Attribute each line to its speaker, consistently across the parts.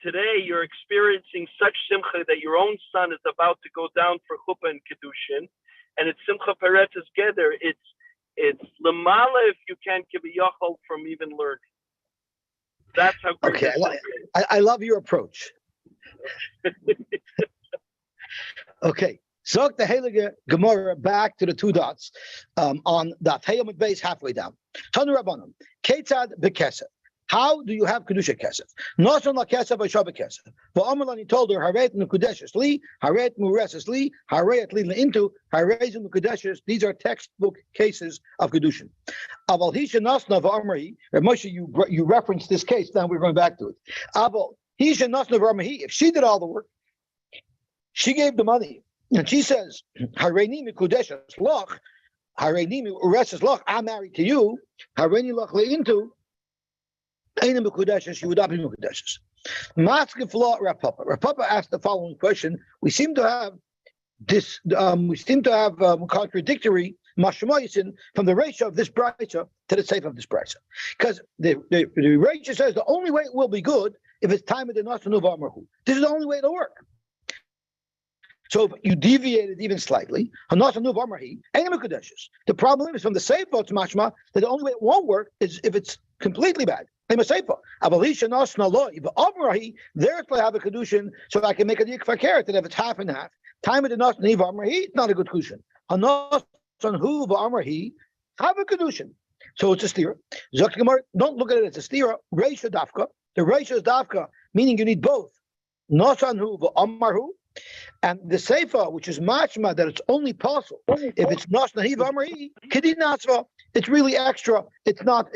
Speaker 1: today you're experiencing such simcha that your own son is about to go down for chuppah and kiddushin, and it's simcha peretz together. It's lamala if you can't give a yachol from even learning. That's how great.
Speaker 2: Okay, I love your approach. Okay, so the Heilige Gemara back to the two dots on the Teyamut base halfway down. Tanu Rabbanon, Ketzad bekesef. How do you have kedusha kesef? Noson la kesef v'shav kesef. V'amalani he told her haret mukudeshes li, haret mureses li, haret li into haret mukudeshes. These are textbook cases of kedushin. Aval hisha nasna v'amri. Moshe, you referenced this case. Now we're going back to it. Aval hisha nasna v'amri. If she did all the work, she gave the money, and she says hareini mukudeshes loch, hareini mureses loch. I'm married to you. Hareini loch li into. She would not be Mukadeshes. Matzke law Rav Papa. Rav Papa asked the following question. We seem to have this. Contradictory mashmoyisin from the ratio of this brayso to the seif of this brayso, because the ratio says the only way it will be good if it's time of the nasanu v'amarhu. This is the only way it'll work. So if you deviate it even slightly, the problem is from the seif it's mashma that the only way it won't work is if it's completely bad. There's I have a kedushin, so I can make a yikfa carrot that if it's half and half. Time of the nas niv amrahi, not a good kedushin. A nas on hu v'amrahi, have a kedushin. So it's a stira. Don't look at it as a stira. Reisha dafka. The reisha is dafka, meaning you need both. Nas on hu v'amarhu, and the seifa, which is mashma, that it's only possible if it's nas nahiv amrahi, kedi nasva. It's really extra. It's not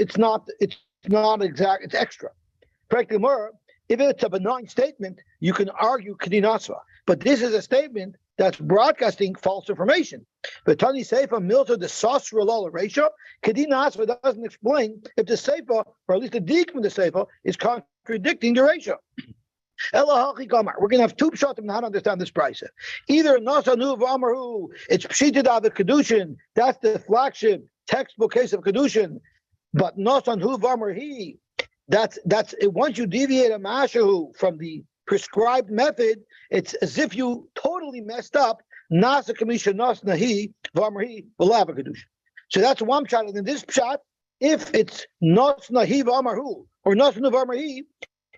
Speaker 2: exact, it's extra. Practically, if it's a benign statement, you can argue Kedinasva. But this is a statement that's broadcasting false information. But Tani Seifa Milta the Sasra Lala ratio, Kedinasva doesn't explain if the Seifa, or at least the Dik from the Seifa, is contradicting the ratio. We're going to have two pshatim on how to understand this price. Either Nasanu V'Amarhu, it's Pshitid Avid Kedushin, that's the flagship textbook case of Kedushin. But Nosan Hu V'Amarhi, that's once you deviate a mashahu from the prescribed method, it's as if you totally messed up. Nasa Kamisha Nos Nahi V'Amarhi V'Lav Kedushin. So that's one shot. And in this shot, if it's Nos Nahi V'Amarhu or Nos Nu V'Amarhi,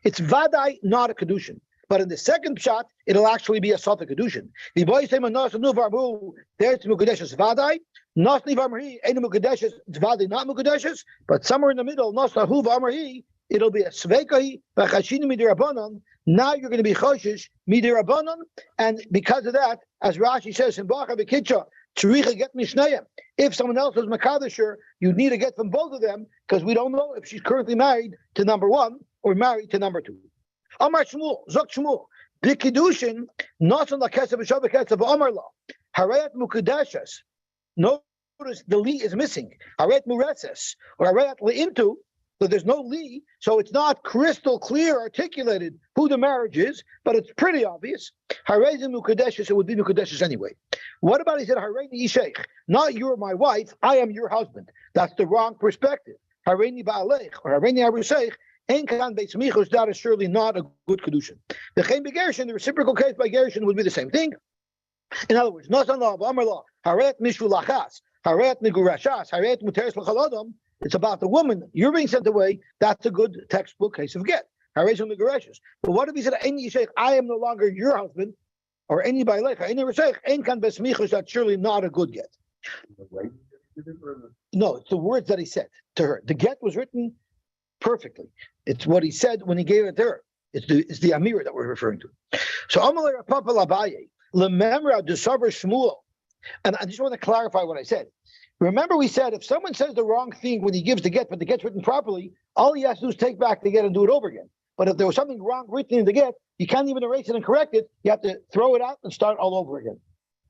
Speaker 2: it's Vadai not a Kedushin. But in the second shot, it'll actually be a Sota Kedushin. The boy say Nos Nu V'Amarhu, there's Mukadeshes Vadai. Nasni v'amri, ain't mukadeshes, it's vadi not mukadeshes, but somewhere in the middle, nasahu v'amri, it'll be a svekai v'chashini midirabanan. Now you're going to be choshish midirabanan, and because of that, as Rashi says in Bacha v'kitcha, tzricha get mishnayim. If someone else was makadesher, you need to get from both of them because we don't know if she's currently married to number one or married to number two. Amar Shmuel, Zok Shmuel, b'kiddushin nasan lakesef v'shav v'kesef v'amar la harayat mukadeshes. Notice the li is missing. Haret mureses or haret into, so there's no li, so it's not crystal clear articulated who the marriage is, but it's pretty obvious. Harezim mukadeshes, it would be mukadeshes anyway. What about he said hareini isheich? Not you're my wife, I am your husband. That's the wrong perspective. Hareini ba'aleich or hareini aruseich. That is surely not a good kedushin. The reciprocal case by gerushin would be the same thing. In other words, Nasan law, Amar law, Haret Mishulachas, Haret Nigurashas, Haret Muteres Lachalodom, it's about the woman, you're being sent away, that's a good textbook case of get. Haret Nigurashas. But what if he said, Any Sheikh, I am no longer your husband, or any Bailecha, any Reshech, Ein Kan Besmichus, that's surely not a good get. No, it's the words that he said to her. The get was written perfectly. It's what he said when he gave it to her. It's the Amira that we're referring to. So Amalei Papa Labaye. Lememra desaver Shmuel, and I just want to clarify what I said. Remember, we said if someone says the wrong thing when he gives the get, but the get's written properly, all he has to do is take back the get and do it over again. But if there was something wrong written in the get, you can't even erase it and correct it. You have to throw it out and start all over again.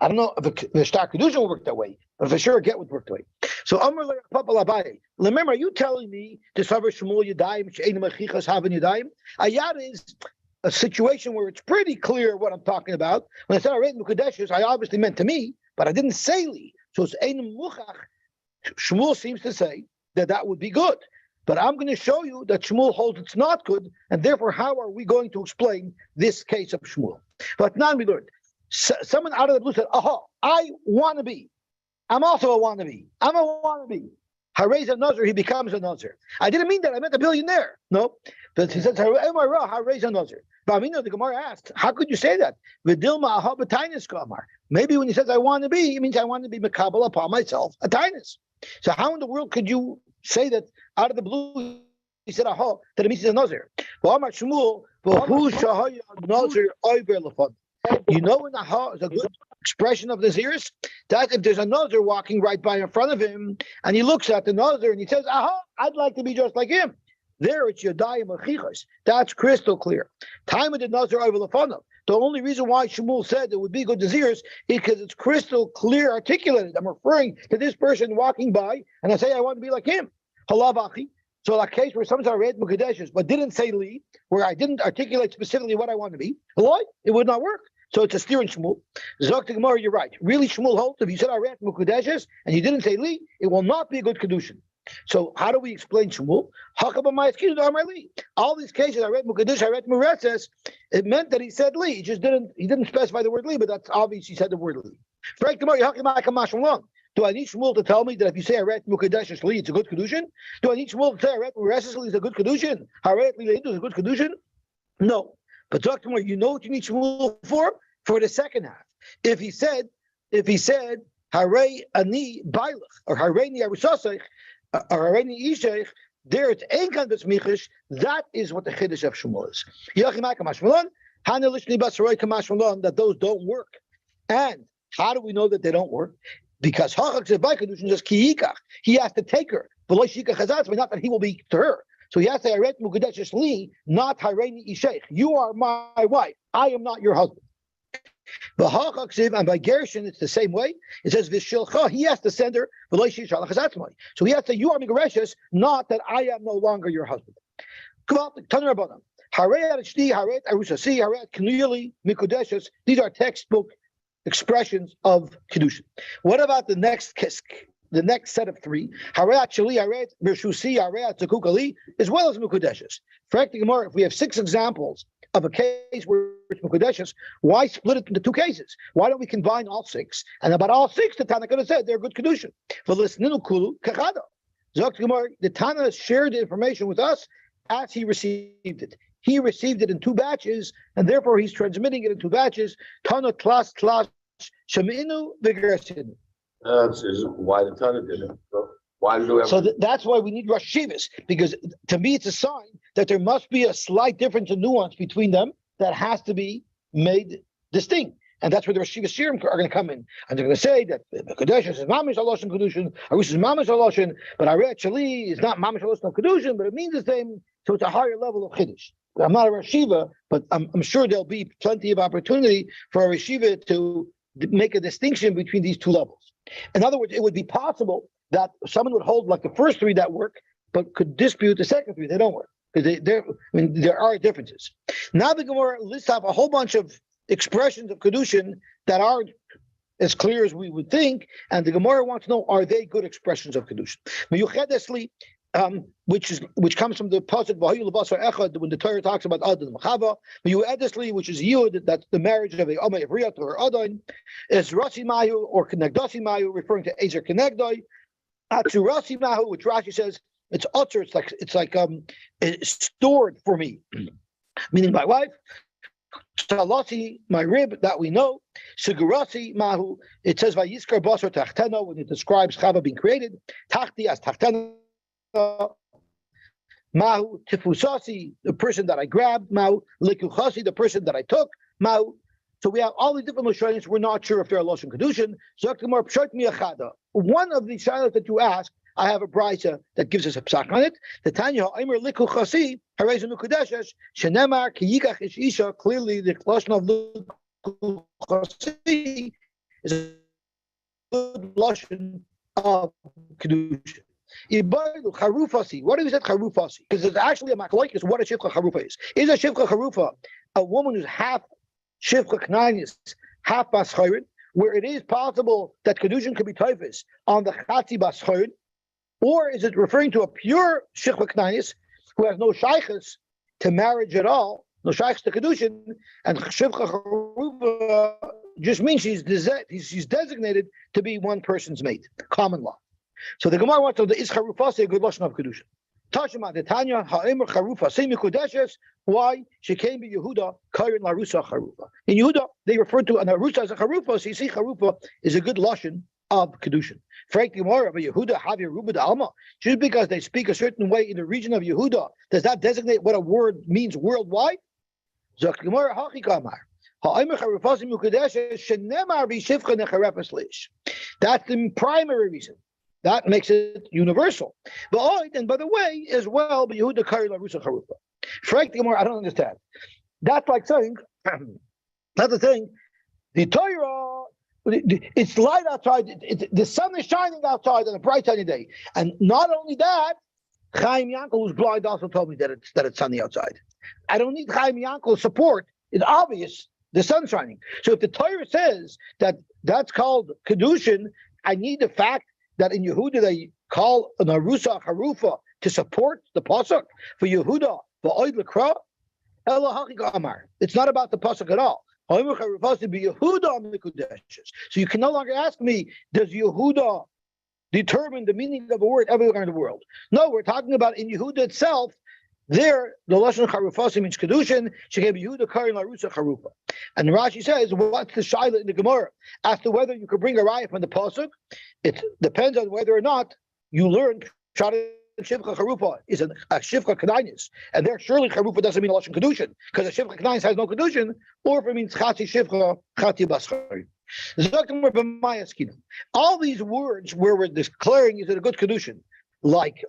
Speaker 2: I don't know if the Shtar Kedusha will work that way, but for sure a get would work that way. So Amr Papa Labaye, remember, are you telling me desaver Shmuel Yadayim she'enim achichas haven Yadayim? Ayat is a situation where it's pretty clear what I'm talking about. When I said Haret Mukadeshes, I obviously meant to me, but I didn't say li. So it's Ein Muchach. Shmuel seems to say that would be good. But I'm going to show you that Shmuel holds it's not good, and therefore, how are we going to explain this case of Shmuel? But now we learned. Someone out of the blue said, "Aha, I want to be. I'm also a wannabe. I'm a wannabe." Haray's a Nazir, he becomes a Nazir. I didn't mean that. I meant a billionaire. No. But he says, Haray's a Nazir. But the Gemara asked, how could you say that? Maybe when he says, I want to be, it means I want to be Makabal upon myself, a tinus. So how in the world could you say that out of the blue? He said, aha, that it means he's a Nazir. You know when aha is a good expression of the Zeres, that if there's a Nazir walking right by in front of him, and he looks at the Nazir and he says, aha, I'd like to be just like him. There it's Yodayim Achichas. That's crystal clear. Time of the Nazir over Lefanav. The only reason why Shmuel said it would be good Zeres is because it's crystal clear articulated. I'm referring to this person walking by, and I say I want to be like him. Halavachi. So that case where sometimes I read Mukadeshes, but didn't say Li, where I didn't articulate specifically what I want to be, it would not work. So it's a steer in Shmuel. Zok to Gemara, you're right. Really, Shmuel holds if you said I read Mukadeshes and you didn't say Li, it will not be a good Kiddushin. So how do we explain Shmuel? All these cases I read Mukadesh, I read Mureses, it meant that he said Li. He didn't specify the word Li, but that's obvious he said the word Li. Do I need Shmuel to tell me that if you say I read Mukadesh Li, it's a good Kiddushin? Do I need Shmuel to say I read Mureses Li, it's a good Kiddushin? Haret Li is a good Kiddushin? No. But talk to me, you know what you need Shmuel for? For the second half. If he said, Harei Ani Bailach, or Hareini Arusasech, or Hareini Isheich, there it's Einkan B'Smichish, that is what the Chiddush of Shmuel is. That those don't work. And how do we know that they don't work? Because Hachak says by Kiddushin just Kiyikach. He has to take her. Not that he will be to her. So he has to say, Haret Mukadesh Li, not Hareini Isheich. You are my wife. I am not your husband. And by Gershon, it's the same way. It says Vishilcha, he has to send her. So he has to say, you are Migareshes, not that I am no longer your husband. These are textbook expressions of Kiddushin. What about the next set of three? Hareat Shali, Hareat Bershusi, Hareat Zakukali, as well as Mukudeshes. If we have 6 examples of a case where it's Mukudeshes, why split it into 2 cases? Why don't we combine all 6? And about all 6, the Tana could have said they're good Kiddushin. The Tana shared the information with us as he received it. He received it in 2 batches, and therefore he's transmitting it in 2 batches. Tana tlas shaminu v'gersinu.
Speaker 3: That's why the Tana did it. So why do
Speaker 2: that's why we need Rosh Hashivas, because to me it's a sign that there must be a slight difference in nuance between them that has to be made distinct. And that's where the Rosh Hashivas Shirim are going to come in. And they're going to say that the Kodesh is Mamish Aloshin Kedushin, Arush is Mamish Aloshin, but Aret Shali is not Mamish Aloshin Kedushin, but it means the same, so it's a higher level of Chiddush. I'm not a Rosh Hashiva, but I'm sure there'll be plenty of opportunity for a Rosh Hashiva to make a distinction between these 2 levels. In other words, it would be possible that someone would hold like the first 3 that work, but could dispute the second 3 they don't work, because there are differences. Now the Gemara lists off a whole bunch of expressions of Kiddushin that aren't as clear as we would think, and the Gemara wants to know, are they good expressions of Kiddushin? Which comes from the pasuk Echad, when the Torah talks about Adon Machava. Edesli, which is Yud, that's the marriage of a Omei Evriyat to her Adon. Is Rasi Mayu or Kenegdasi Mayu, referring to Ezer Kenegdai. Atzurasi Mahu, which Rashi says it's utter. It's stored for me, meaning my wife. Shalasi, my rib, that we know. Sigurasi Mahu, it says Vayiskar Basar Tachtena when it describes Chava being created. Tachti as Tachtena. Mahu Tifusasi, the person that I grabbed. Mahu Likuchasi, the person that I took. Mahu. So we have all these different Lashonis. We're not sure if they're Lashon Kedushin. One of the shilas that you ask, I have a brisa that gives us a psak on it. The Tanya Ha'omer Likuchasi Harezon Ukudeshes Shenemar Kiyikach Ish Isha. Clearly, the Lashon of Likuchasi is a good Lashon of Kedushin. Charufasi. What is that Charufasi? Because it's actually a machlokes what a Shivcha Charufa is. Is a Shivcha Charufa a woman who's half Shivcha Knainis, half Bas Chayrin, where it is possible that Kedushin could be Taifis on the Chatzi Bas Chayrin, Or is it referring to a pure Shechva Knainis who has no shaykhs to marriage at all, no shaykhs to Kiddushin, and Shivcha Charuva just means she's designated to be one person's mate, common law. So the Gemara wants to know the is Charufa say a good lashon of Kiddushin. Tashima the Tanya ha'emer Charufa say mikudeshes. Why she came to Yehuda Kairin Larusa Charufa. In Yehuda they refer to an Arusa as a Charufa. So you see, Charufa is a good lashon of Kiddushin. Frank Gemara, but Yehuda have Yeruba the Alma. Just because they speak a certain way in the region of Yehuda, does that designate what a word means worldwide? Zok Gemara Hachi Kamar. That's the primary reason. That makes it universal. But and by the way, as well, but Yehuda Kari Larusa Charufa. Frankly, more I don't understand. That's like saying, that's the thing. The Torah, it's light outside. The sun is shining outside on a bright sunny day, and not only that, Chaim Yankel, who's blind, also told me that it's sunny outside. I don't need Chaim Yankel's support. It's obvious the sun's shining. So if the Torah says that that's called Kiddushin, I need the fact that in Yehuda they call an Arusa Harufa to support the pasuk for Yehuda va'oid l'kra. It's not about the pasuk at all. So you can no longer ask me, does Yehuda determine the meaning of a word everywhere in the world? No, we're talking about in Yehuda itself. There, the lashon Charufasi means Kiddushin. She gave Yehuda Karin Larusa Charufa. And Rashi says, what's the shaila in the Gemara as to whether you could bring a raya from the pasuk? It depends on whether or not you learn Shara Shivcha Charufa is a Shivcha Kedainis, and there surely Charufa doesn't mean a lashon Kiddushin because a Shivcha Kedainis has no Kiddushin, or if it means Chati Shivcha Chati Baschari. All these words where we're declaring is it a good Kiddushin, like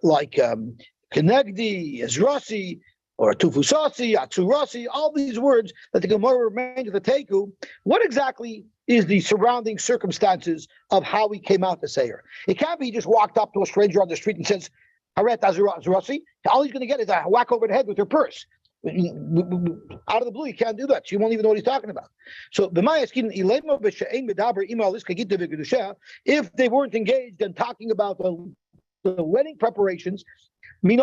Speaker 2: Kenegdi, Ezrasi, or Tufusasi, Atsurasi, all these words that the Gemara remained to the Teku, what exactly is the surrounding circumstances of how he came out to Seir? It can't be he just walked up to a stranger on the street and says, Haret Azurasi. All he's going to get is a whack over the head with her purse. Out of the blue, you can't do that. She won't even know what he's talking about. So, if they weren't engaged in talking about the wedding preparations, even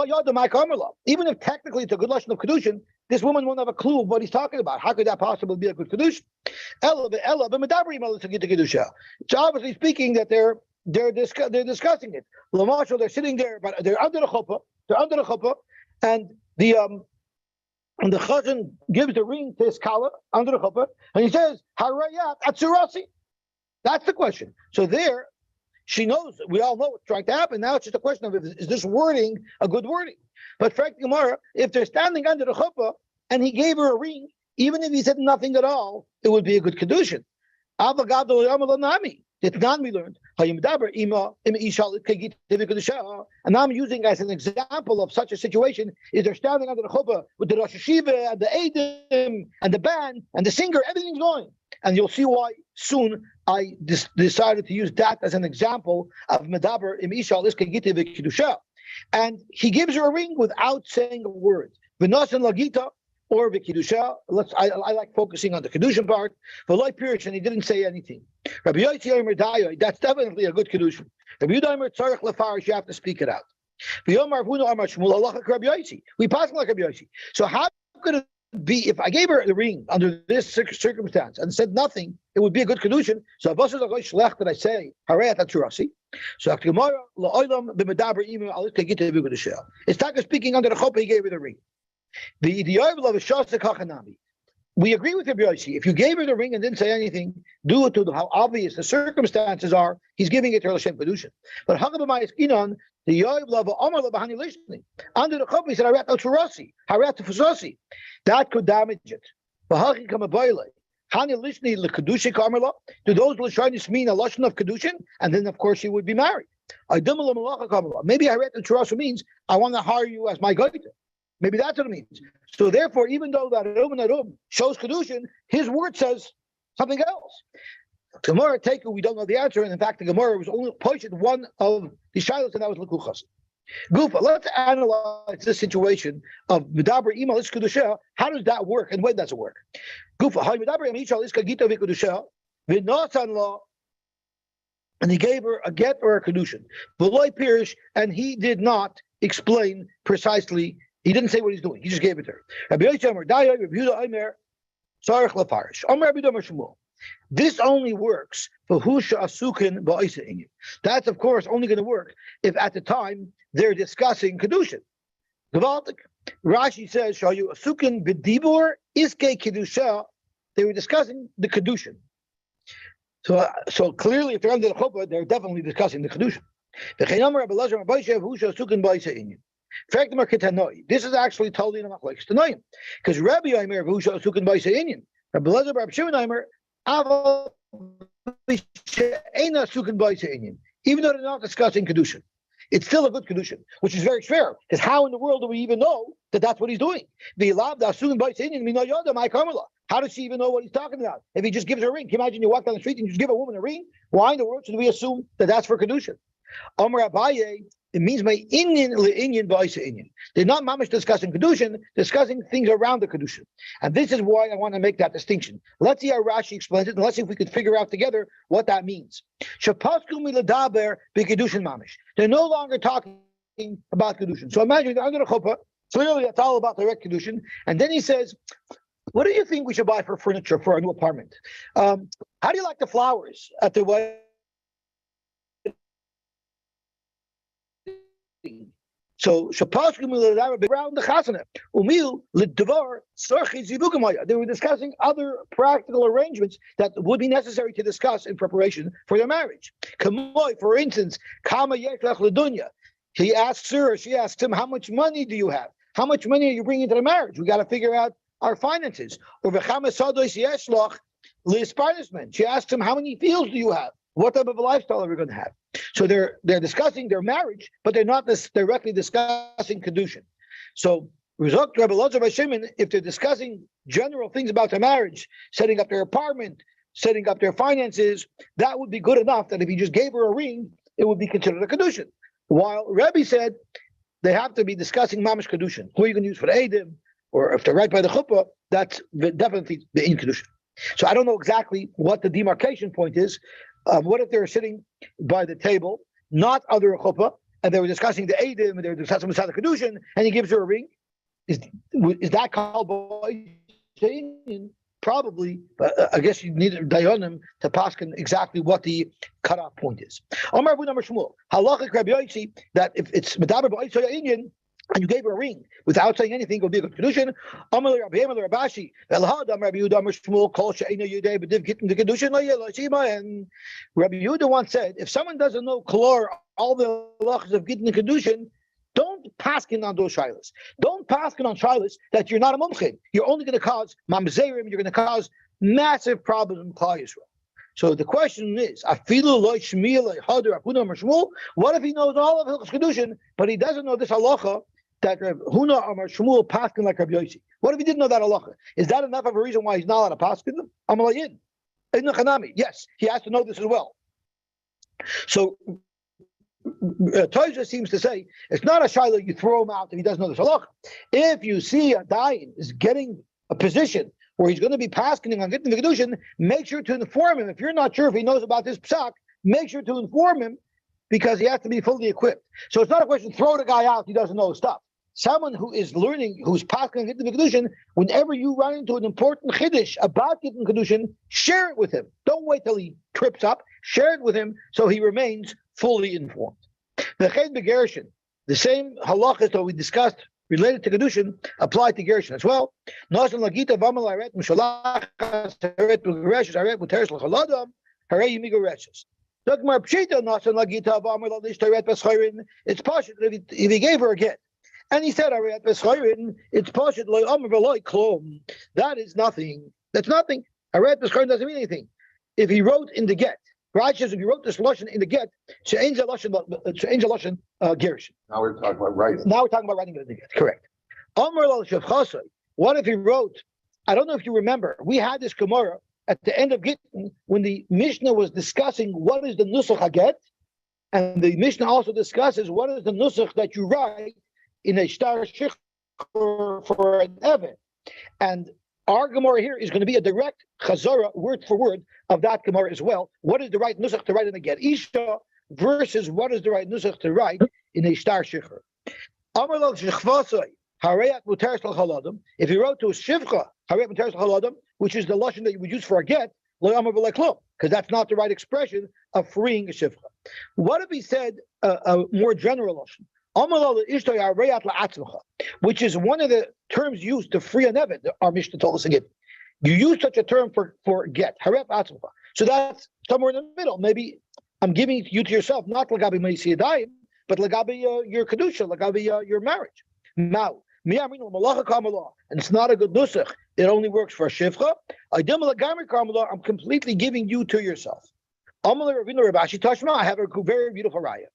Speaker 2: if technically it's a good lashon of Kiddushin, this woman won't have a clue of what he's talking about. How could that possibly be a good Kiddushin? So obviously speaking that they're discussing it. They're sitting there, but they're under the chuppah, and the chazan gives the ring to his collar under the chuppah, and he says, Harayat Atsurasi. That's the question. So there, she knows, we all know what's trying to happen. Now it's just a question of, is this wording a good wording? But frankly, Gemara, if they're standing under the chuppah and he gave her a ring, even if he said nothing at all, it would be a good Kiddushin. It's not we learned. And I'm using as an example of such a situation is they're standing under the chuppah with the Rosh Hashiva and the Eidim and the band and the singer, everything's going. And you'll see why soon I decided to use that as an example of Medaber im Isha Liskagita v'Kiddusha. And he gives her a ring without saying a word. V'nasan lagita or v'Kiddusha. I like focusing on the Kiddushin part. V'loi Pirish, and he didn't say anything. Rabbi Yosy Omer Dayo, that's definitely a good Kiddushin. Rabbi Yehuda Omer Tzarech Lefarish, you have to speak it out. V'yomar Avuna Amar Shmuel Halachak Rabbi Yosy. We pass like Rabbi Yosy. So how could it be, if I gave her the ring under this circumstance and said nothing, it would be a good Kiddushin. So that I say, Harayat Atsurasi. So Gemara La'olam b'Medaber Imo Alis Kagita v'Kiddusha. It's talking speaking under the chuppah, he gave her the ring. The Idiyav of Shasa Kachanami. We agree with Rabbi Yossi. If you gave her the ring and didn't say anything, due to how obvious the circumstances are, he's giving it to her L'Shem Kedushin. But Hagabamayis Inon, the Yoav Lava Omar Labahani listening. Under the chuppah, he said, Harat Atsurasi, Harat Tufusasi. That could damage it. Bahaki Kamaboyle. Hani Lishni L'Kedushin Kamarla. Do those L'Shanis mean a Lashon of Kedushin? And then, of course, she would be married. Maybe Harat Atsurasi means, I want to hire you as my goiter. Maybe that's what it means. So therefore, even though that Arum shows Kiddushin, his word says something else. Gemara Teku, we don't know the answer, and in fact, the Gemara was only posted one of the shilos, and that was Lekuchas. Gufa, let's analyze this situation of Medaber Imal Is Kedusha. How does that work, and when does it work? Gufa, Hay Medaber Imal Is Kagita VeKedusha V'Nasan Law and he gave her a get or a Kiddushin. V'loy Pirish, and he did not explain precisely. He didn't say what he's doing. He just gave it to her. Rabbi Yosy Omer, Dayai, Rabbi Yehuda Omer, Sarich Lefarish. Omer Rabbi Domer Shmuel. This only works for Husha Asukin Ba'isa Inyan. That's, of course, only going to work if at the time they're discussing Kiddushin. Gewaltig. Rashi says, Shayu Asukin B'dibur Iske Kiddusha. They were discussing the Kiddushin. So clearly, if they're under the chuppah, they're definitely discussing the Kiddushin. This is actually totally in a machlokes tanoim, because Rabbi Yomer v'husha asukin b'isa inyan. Rabbi Elazar Rabbi Shimon Yomer aval b'she'ena asukin b'isa inyan. Even though they're not discussing Kiddushin, it's still a good Kiddushin, which is very fair. Because how in the world do we even know that that's what he's doing? How does she even know what he's talking about? If he just gives her a ring, can you imagine you walk down the street and you just give a woman a ring? Why in the world should we assume that that's for Kiddushin? Amar Abaye, it means my Inyan le'inyan ba'isa inyan. They're not mamish discussing Kiddushin, discussing things around the Kiddushin. And this is why I want to make that distinction. Let's see how Rashi explains it, and let's see if we could figure out together what that means. Shapasku miladaber b'Kiddushin mamish. They're no longer talking about Kiddushin. So imagine they're under the chuppah. Clearly, that's all about direct Kiddushin. And then he says, what do you think we should buy for furniture for our new apartment? How do you like the flowers at the wedding? So around the chasana. They were discussing other practical arrangements that would be necessary to discuss in preparation for their marriage. For instance, he asks her, she asks him, how much money do you have? How much money are you bringing to the marriage? We got to figure out our finances. She asks him, how many fields do you have? What type of a lifestyle are we going to have? So they're discussing their marriage, but they're not directly discussing Kiddushin. So if they're discussing general things about their marriage, setting up their apartment, setting up their finances, that would be good enough that if he just gave her a ring, it would be considered a Kiddushin. While Rebbe said they have to be discussing Mamish Kiddushin. Who are you going to use for the Eidim? Or if they're right by the chuppah, that's definitely the in Kiddushin. So I don't know exactly what the demarcation point is. What if they were sitting by the table, not under a chuppah, and they were discussing the Eidim, and they were discussing Masada Kiddushin, and he gives her a ring? Is that called boy? Probably, but I guess you need Dayanim to paskin exactly what the cutoff point is. Omar Abu Namar Shmuel, halachic Rabbi Yosy, that if it's medaber b'oitzoy inyan, and you gave her a ing without saying anything, it would be a good Kiddushin. Amar Rabbi Yehuda Rabashi, Elhad Amar Rabbi Yehuda Amar Shmuel, Kol she'eino yudei b'div gittin the Kiddushin lo yeh lo shima. And Rabbi Yehuda once said, if someone doesn't know Klor, all the halachas of gittin the Kiddushin, don't paskin on those shilas. Don't paskin on shilas that you're not a mumchin. You're only going to cause mamzerim. You're going to cause massive problems in Klal Yisrael. So the question is, afilu loy shmiel loy hader Huna Amar Shmuel. What if he knows all of Hilchos Kiddushin, but he doesn't know this halacha that Huna Amar Shmuel paskin like Rabbi Yosy? What if he didn't know that halacha? Is that enough of a reason why he's not allowed to paskin them? Amalayin, yes, he has to know this as well. So Toyza seems to say it's not a shiloh you throw him out if he doesn't know this halacha. If you see a dayan is getting a position where he's going to be paskening on getting the Kiddushin, make sure to inform him. If you're not sure if he knows about this psak, make sure to inform him because he has to be fully equipped. So it's not a question, throw the guy out, he doesn't know his stuff. Someone who is learning, who's paskening on getting the Kiddushin, whenever you run into an important Chiddush about getting Kiddushin, share it with him. Don't wait till he trips up. Share it with him so he remains fully informed. The same halachas that we discussed related to Kiddushin apply to Gershon as well. It's pashut if he gave her a get. And he said, it's pashut. That is nothing. That's nothing. Doesn't mean anything. If he wrote in the get, righteous, if you wrote this lashon in the get, she'ein lashon Gershon.
Speaker 3: Now we're talking about writing.
Speaker 2: Now we're talking about writing it in the get. Correct. What if he wrote? I don't know if you remember. We had this Gemara at the end of Gittin when the Mishnah was discussing what is the nusach haget, and the Mishnah also discusses what is the nusach that you write in a shtar shich for an eved. And Our Gemara here is going to be a direct chazara, word for word, of that Gemara as well. What is the right nusach to write in a get isha versus what is the right nusach to write in a star shikhr? Amar lo shechvasoi harayat muteres l'chaladim. If you wrote to a shivcha harayat muteres l'chaladim, which is the lashon that you would use for a get, lo amar v'lo klum, because that's not the right expression of freeing a shivcha. What if he said a more general lashon? Which is one of the terms used to free an eved. Our Mishnah told us again. You use such a term for get. So that's somewhere in the middle. Maybe I'm giving it you to yourself, not lagabi meisiyadayim, but lagabi your kedusha, lagabi your marriage. Now, and it's not a good nusach. It only works for a shivcha. I'm completely giving you to yourself. I have a very beautiful raya.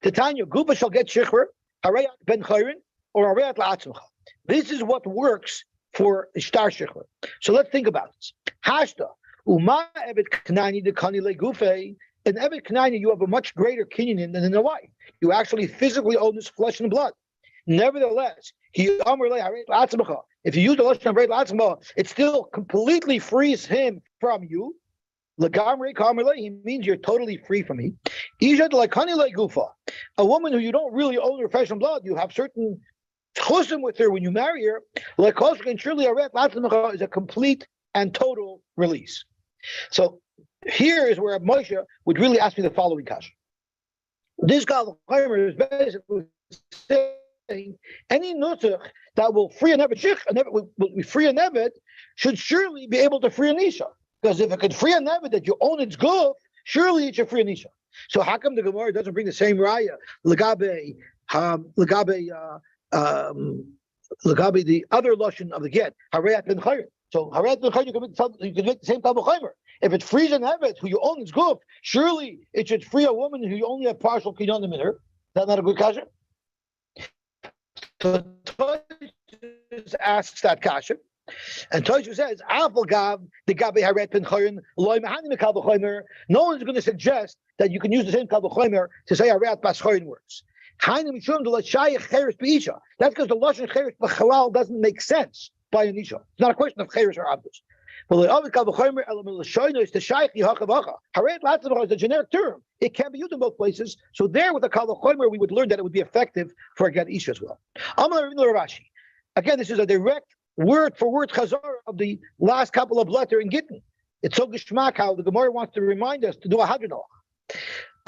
Speaker 2: Titania Guba shall get shikhr, harayat ben chayrin, or harayat la'atzmcha. This is what works for shtar shikhr. So let's think about this. Hashta uma evet knani de kani legufe. In evet knani, you have a much greater kinyan than in a wife. You actually physically own this flesh and blood. Nevertheless, if you use the lashon of harayat la'atzmcha, it still completely frees him from you. He means you're totally free from me. A woman who you don't really own her flesh and blood, you have certain chusim with her when you marry her. Surely is a complete and total release. So here is where Moshe would really ask me the following question. This Kal is basically saying any nusach that will free an eved, will free an eved, should surely be able to free an isha. Because if it could free a nevid that you own its goof, surely it should free an isha. So how come the Gemara doesn't bring the same raya legabe the other lashon of the get harayat ben chayr? So harayat ben chayr you can make the same kabel chaymer. If it frees a nevid who you own its goof, surely it should free a woman who you only have partial kinyanim in her. Is that not a good kasha? So Tosfos asks that kasha. And Tosfos says, no one's going to suggest that you can use the same Kal V'chomer to say Harayat Bas Chorin works. That's because the Lashon Cheres B'chalal doesn't make sense by an Isha. It's not a question of Cheres or Abdus. Harayat Latzavach is a generic term. It can be used in both places. So there with the Kal V'chomer, we would learn that it would be effective for a Get Isha as well. Again, this is a direct word for word chazar of the last couple of letters in Gittin. It's so geshmak how the Gemara wants to remind us to do a hadranach.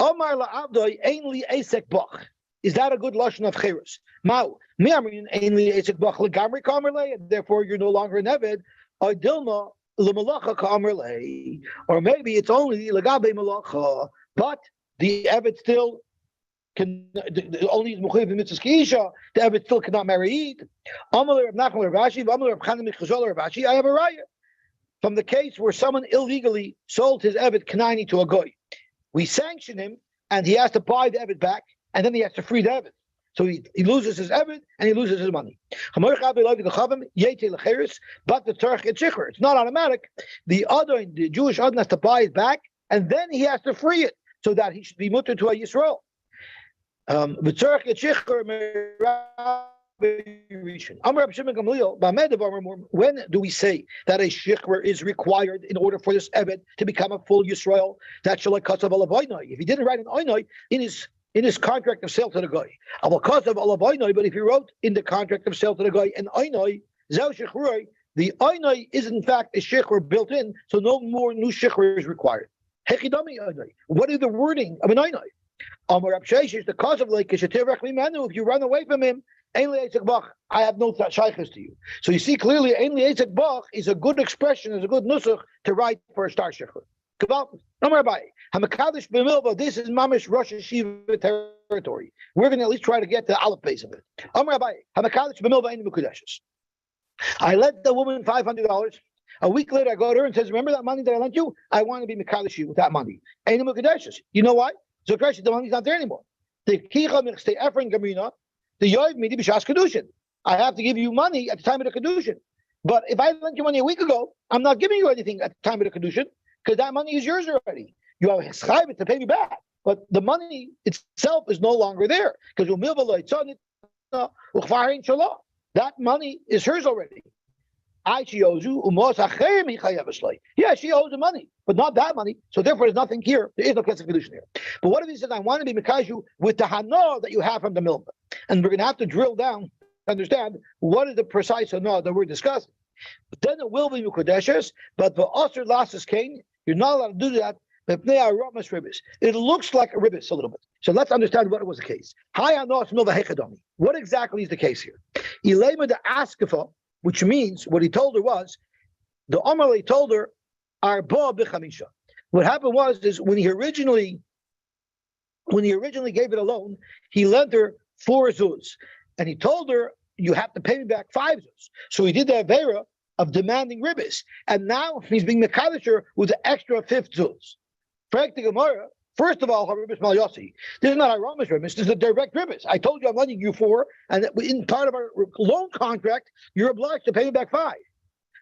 Speaker 2: Omar la'avdoi ainli esek bach. Is that a good lashon of cheres? Mau mi'amrin ainli esek bach legamri kamerle, and therefore you're no longer an eved. Or dilma lemalacha kamerle, or maybe it's only legabe malacha, but the eved still can only is mechuyev b'mitzvahs kiisha. The eved still cannot marry Eid. I have a raya from the case where someone illegally sold his eved kanani to a goy. We sanction him, and he has to buy the eved back, and then he has to free the eved. So he loses his eved and he loses his money. But the Turk gets shikhr. It's not automatic. The Jewish Adon has to buy it back, and then he has to free it so that he should be mutter to a Yisrael. When do we say that a shikhr is required in order for this eved to become a full Yisrael? That's like kasav alav. If he didn't write an oinoi in his contract of sale to the guy, but if he wrote in the contract of sale to the guy an oinoi, the oinoi is in fact a shikhr built in, so no more new shikhr is required. What is the wording of an oinoi? The cause of like if you run away from him, I have no shaykhs to you. So you see clearly, is a good expression, is a good nusach to write for a star shikhr. This is Mamish Rosh Hashiva territory. We're going to at least try to get the aleph base of it. I lent the woman $500. A week later, I go to her and says, "Remember that money that I lent you? I want to be mekadosh you with that money." You know why? So the money's not there anymore. The yoiv midi b'shas kedushin. I have to give you money at the time of the kedushin. But if I lent you money a week ago, I'm not giving you anything at the time of the kedushin because that money is yours already. You have chayv to pay me back, but the money itself is no longer there because that money is hers already. Yeah, she owes the money, but not that money. So therefore, there's nothing here. There is no kesef Kiddushin here. But what if he says, I want to be Mikashu with the hana that you have from the milva? And we're going to have to drill down to understand what is the precise hana that we're discussing. But then it will be Mukadeshes, but the Osir Lasses Kane, you're not allowed to do that. It looks like a ribbis a little bit. So let's understand what was the case. What exactly is the case here? Ilema the Askafa, which means what he told her was, the Amalei told her, Arba b'chamisha. What happened was is when he originally gave it a loan, he lent her 4 zuz, and he told her, you have to pay me back 5 zuz. So he did the avera of demanding ribbis, and now he's being mekadesher with the extra 5th zuz. Frank the Gemara, first of all, ribbis mal Yosy. This is not a Ramish ribbis, this is a direct ribbis. I told you I'm lending you 4, and in part of our loan contract, you're obliged to pay me back 5.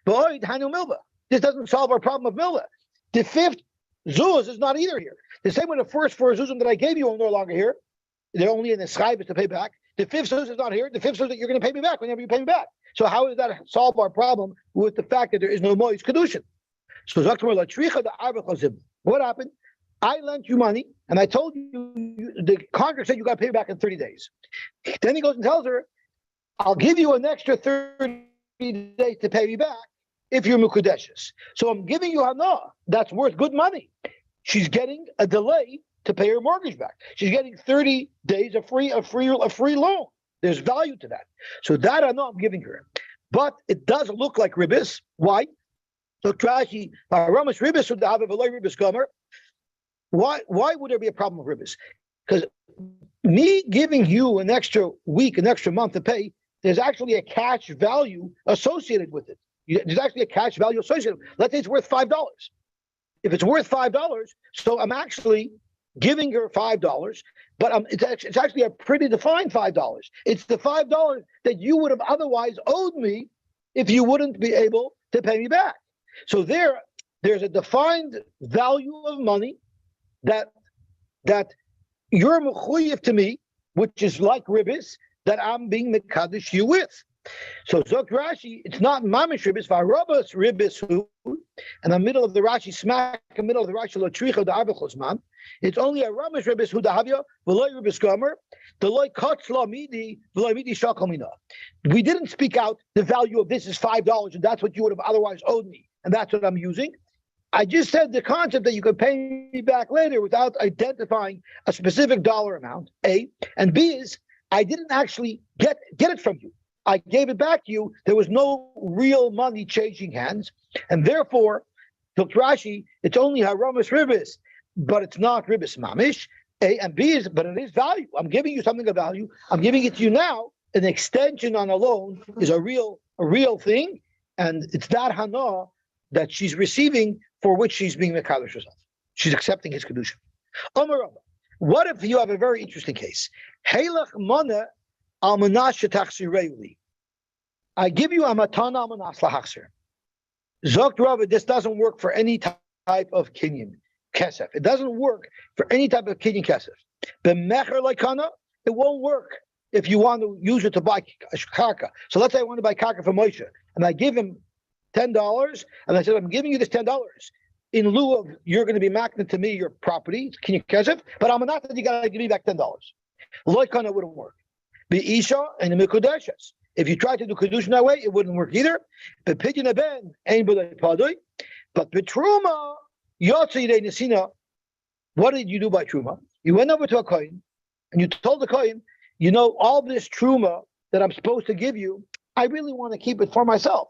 Speaker 2: But this doesn't solve our problem of milva. The 5th zuz is not either here. The same way the first 4 zuzim that I gave you are no longer here. They're only in the schayvus to pay back. The 5th zuz is not here. The 5th zuz that you're going to pay me back whenever you pay me back. So how does that solve our problem with the fact that there is no mois kedushin? So what happened? I lent you money, and I told you, the contract said you got to pay me back in 30 days. Then he goes and tells her, I'll give you an extra 30 days to pay me back if you're mukudeshes. So I'm giving you hana that's worth good money. She's getting a delay to pay her mortgage back. She's getting 30 days of free loan. There's value to that. So that hana I'm giving her. But it does look like ribbis. Why? So Trashi, Ramish ribbis would have a ribbis gomer. Why would there be a problem with ribbis? Because me giving you an extra week, an extra month to pay, there's actually a cash value associated with it. There's actually a cash value associated. Let's say it's worth $5. If it's worth $5, so I'm actually giving her $5, but it's actually a pretty defined $5. It's the $5 that you would have otherwise owed me if you wouldn't be able to pay me back. So there's a defined value of money that you're mechuyev to me, which is like ribbis, that I'm being mekadosh you with. So Zok Rashi, it's not mamish ribbis, v'arabas ribbis hu, in the middle of the Rashi, smack in the middle of the Rashi, lotricha the abachosman. It's only a ramish ribbis hu dahavya, v'loy ribbis gomer, the loy kotz lo midi, v'loy midi shakomina. We didn't speak out the value of this is $5, and that's what you would have otherwise owed me, and that's what I'm using. I just said the concept that you could pay me back later without identifying a specific dollar amount, A. And B is, I didn't actually get it from you. I gave it back to you. There was no real money changing hands. And therefore, Rashi, it's only haramis ribis, but it's not ribis mamish. A. And B is, but it is value. I'm giving you something of value. I'm giving it to you now. An extension on a loan is a real thing. And it's that hana that she's receiving for which she's being mekadosh herself. She's accepting his kedusha. What if you have a very interesting case? Heilach mana almanas shetachsirei. I give you a matana almanas lahachsir. Zokt Rava, this doesn't work for any type of kinyan kesef. It doesn't work for any type of kinyan kesef. B'mecher lekana, it won't work if you want to use it to buy karka. So let's say I want to buy karka for Moshe, and I give him $10, and I said, I'm giving you this $10 in lieu of you're going to be magnet to me your property, can you catch it? But I'm not that you got to give me back $10. Loikana wouldn't work. Be Isha and the Mikudeshes. If you try to do Kiddushin that way, it wouldn't work either. But Pidyon Ben ain't Padoi. But Betruma, Yosy Nesina, what did you do by Truma? You went over to a coin and you told the coin, you know, all this Truma that I'm supposed to give you, I really want to keep it for myself.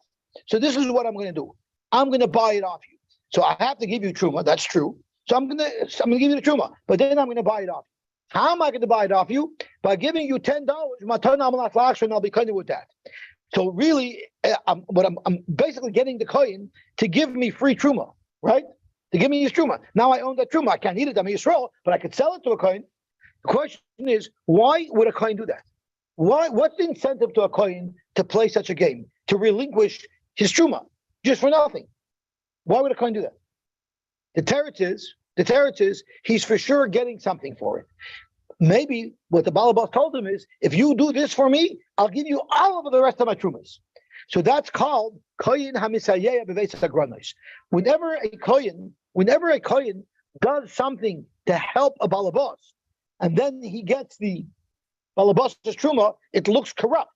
Speaker 2: So this is what I'm going to do. I'm going to buy it off you. So I have to give you truma. That's true. So I'm going to give you the truma. But then I'm going to buy it off you. How am I going to buy it off you? By giving you $10. And I'll be kind of with that. So really, I'm basically getting the coin to give me free truma, right? To give me his truma. Now I own that truma. I can't eat it. I'm a Yisrael, but I could sell it to a coin. The question is, why would a coin do that? What's the incentive to a coin to play such a game? To relinquish his truma, just for nothing. Why would a coin do that? The teretz is he's for sure getting something for it. Maybe what the Balabas told him is, if you do this for me, I'll give you all of the rest of my trumas. So that's called koyin hamisayeya beveis hagranos. Whenever a koyin does something to help a balabas, and then he gets the balabas' truma, it looks corrupt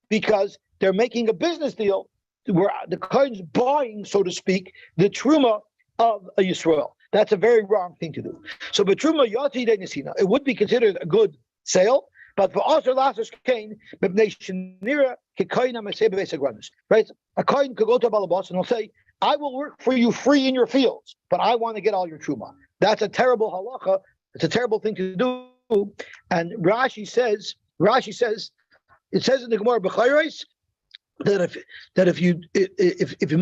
Speaker 2: because they're making a business deal where the koyin's buying, so to speak, the truma of a Yisrael. That's a very wrong thing to do. So, but truma yati de nisina, it would be considered a good sale. But for us, Kain, right? A Kain could go to a balabas and he'll say, I will work for you free in your fields, but I want to get all your truma. That's a terrible halacha. It's a terrible thing to do. And Rashi says, it says in the Gemara B'chayros that if you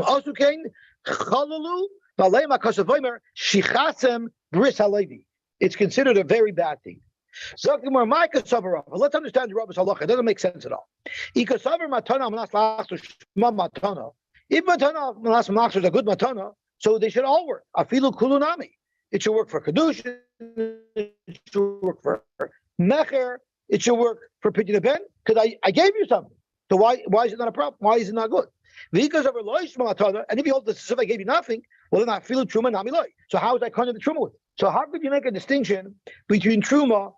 Speaker 2: also Kain, chalalu b'aleim hakasav shichasem bris halevi. It's considered a very bad thing. Let's understand the Rabbi's halacha. It doesn't make sense at all. If matana is a good matana, so they should all work. Afilu kulunami. It should work for Kiddushin. It should work for Mecher. It should work for Pidyon Ben, because I gave you something. So why is it not a problem? Why is it not good? And if you hold this as if I gave you nothing, well then I feel truma nami loy. So how is I kind of the truma with? So how could you make a distinction between truma,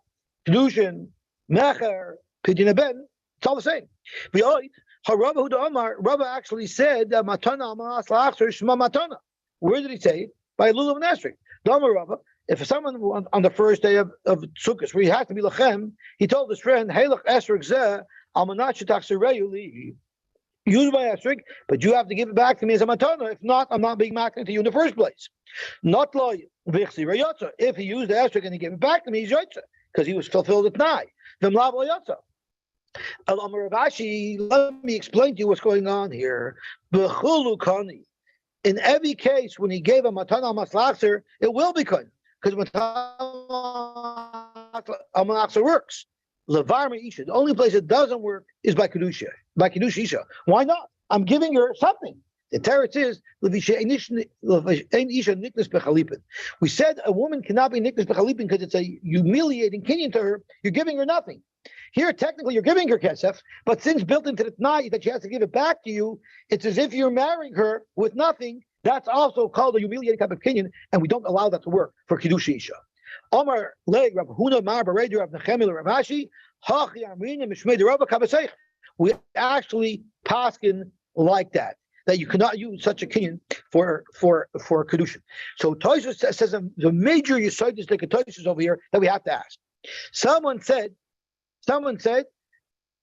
Speaker 2: Kiddushin, Mecher, Pidyon Ben? It's all the same. Rabba actually said that matana amas la'achzer shma matana. Where did he say it? By lulav and esrog. Dama Rabba, if someone on the first day of Sukkot, where he had to be lachem, he told his friend, "Hey, look, esrog zeh almanat shetachsereyu li." Use my esrog, but you have to give it back to me as a matana. If not, I'm not being makna to you in the first place. Not loy v'chsi rayotza. If he used the esrog and he gave it back to me, he's yotza because he was fulfilled at night. V'mlav loyotza. Ravashi, let me explain to you what's going on here. B'chulu kani. In every case, when he gave a matana maslachzer, it will be kun, because matana maslachzer works. Levar isha. The only place it doesn't work is by kedusha. By kedusha isha. Why not? I'm giving her something. The teretz is we said a woman cannot be niknas bechalipin because it's a humiliating kinyan to her. You're giving her nothing. Here, technically, you're giving her kesef, but since built into the t'nai that she has to give it back to you, it's as if you're marrying her with nothing. That's also called a humiliating type of kinyan, and we don't allow that to work for kiddush isha. Omar leg Rav Huna Mar Bareder Rav Nechemil Rav Ashi Hachi Amrin Mishmei Rabba Kabaseich. We actually paskin like that you cannot use such a kinyan for Kiddushin. So Tosfos says the major Yosy like a Tosfos over here that we have to ask. Someone said,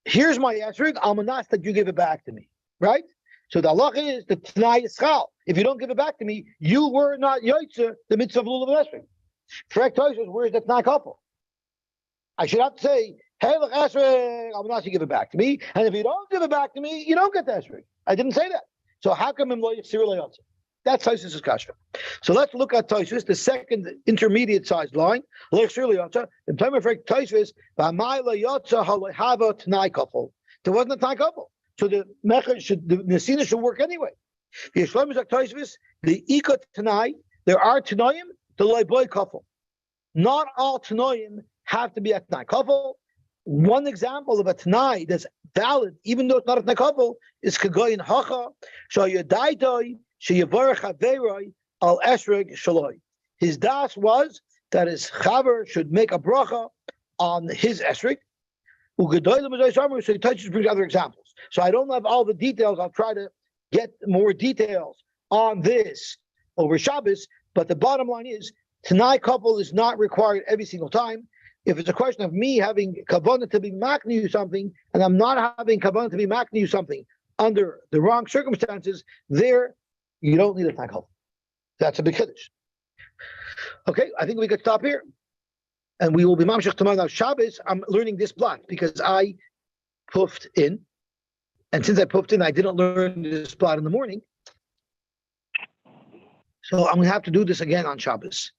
Speaker 2: here's my esrog, almanas that you give it back to me, right? So the halacha is the t'nai yischal. If you don't give it back to me, you were not yotze the mitzvah of lulav esrog. Correct Tosfos, where's the t'nai couple? I should have to say, hey, look, esrog, almanas, you give it back to me, and if you don't give it back to me, you don't get the esrog. I didn't say that. So how come im lo yifsir lo? That's Tosfos' discussion. So let's look at Tosfos, the second intermediate sized line. Lo yifsir lo. In time of Tosfos, v'amai lo yotza halehava t'nai couple. There wasn't a t'nai couple, so the nesina should work anyway. The Yishlam is like Tosfos, the ikot t'nai. There are t'naim, the loiboy couple. Not all t'naim have to be a t'nai couple. One example of a t'nai that's valid, even though it's not a t'nai couple, is kagoyin hacha shayadaitoi shayavarach haveroi al esrog shaloi. His das was that his chaver should make a bracha on his esrog. So he touches brings other examples. So I don't have all the details. I'll try to get more details on this over Shabbos. But the bottom line is, t'nai couple is not required every single time. If it's a question of me having kavanah to be makni you something, and I'm not having kavanah to be makni you something under the wrong circumstances, there you don't need a t'nai couple. That's a big kiddush. Okay, I think we could stop here, and we will be mamshech tomorrow. Now Shabbos, I'm learning this block because I puffed in, and since I puffed in, I didn't learn this plot in the morning. So I'm going to have to do this again on Shabbos.